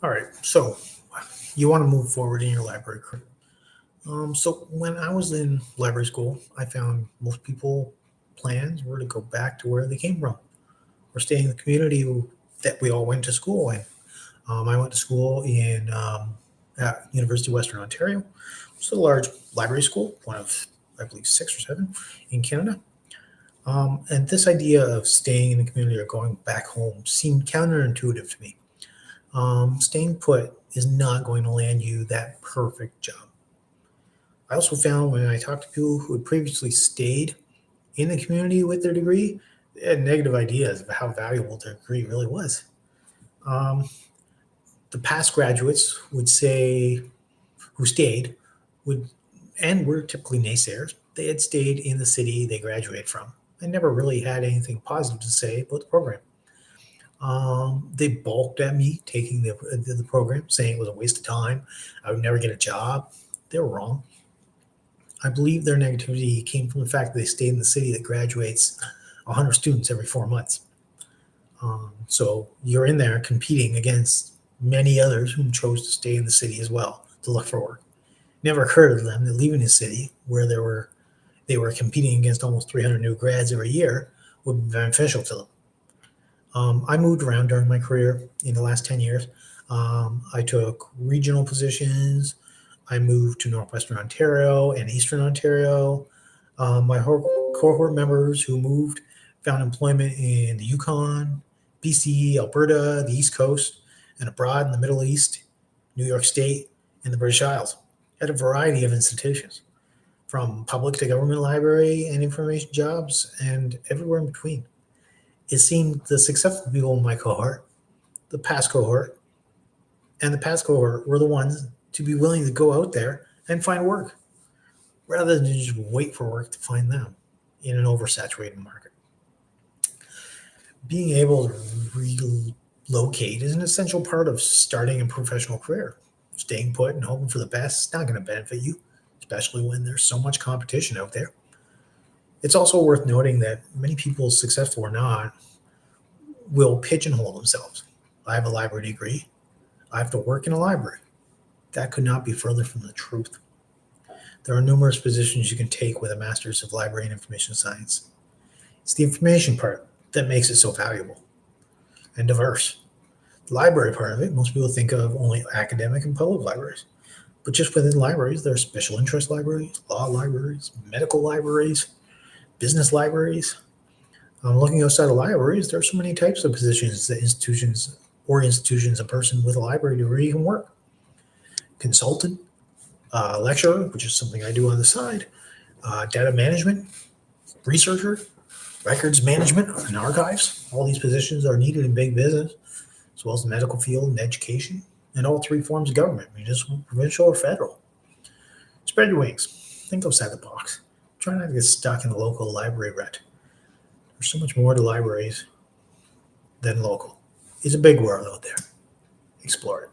All right, so you want to move forward in your library career. So when I was in library school, I found most people plans were to go back to where they came from or stay in the community that we all went to school in. I went to school in at University of Western Ontario. It's a large library school, one of I believe six or seven in Canada. And this idea of staying in the community or going back home seemed counterintuitive to me. Staying put is not going to land you that perfect job. I also found when I talked to people who had previously stayed in the community with their degree, they had negative ideas of how valuable their degree really was. Um, the past graduates would say, who stayed, would and were typically naysayers. They had stayed in the city they graduated from and never really had anything positive to say about the program. They balked at me taking the program, saying it was a waste of time. I would never get a job. They were wrong. I believe their negativity came from the fact that they stayed in the city that graduates 100 students every 4 months. So you're in there competing against many others who chose to stay in the city as well to look for work. Never occurred to them that leaving the city, where they were competing against almost 300 new grads every year, would be beneficial to them. I moved around during my career in the last 10 years. I took regional positions. I moved to Northwestern Ontario and Eastern Ontario. My cohort members who moved found employment in the Yukon, BC, Alberta, the East Coast, and abroad in the Middle East, New York State, and the British Isles at a variety of institutions, from public to government library and information jobs, and everywhere in between. It seemed the successful people in my cohort, the past cohort, and the past cohort were the ones to be willing to go out there and find work rather than just wait for work to find them in an oversaturated market. Being able to relocate is an essential part of starting a professional career. Staying put and hoping for the best is not going to benefit you, especially when there's so much competition out there. It's also worth noting that many people, successful or not, will pigeonhole themselves. I have a library degree. I have to work in a library. That could not be further from the truth. There are numerous positions you can take with a master's of library and information science. It's the information part that makes it so valuable and diverse. The library part of it, most people think of only academic and public libraries. But just within libraries, there are special interest libraries, law libraries, medical libraries, business libraries. Looking outside of libraries, there are so many types of positions that institutions a person with a library degree can work. Consultant, lecturer, which is something I do on the side, data management, researcher, records management, and archives. All these positions are needed in big business, as well as the medical field and education, and all three forms of government, municipal, provincial, or federal. Spread your wings. Think outside the box. Try not to get stuck in the local library rut. There's so much more to libraries than local. It's a big world out there. Explore it.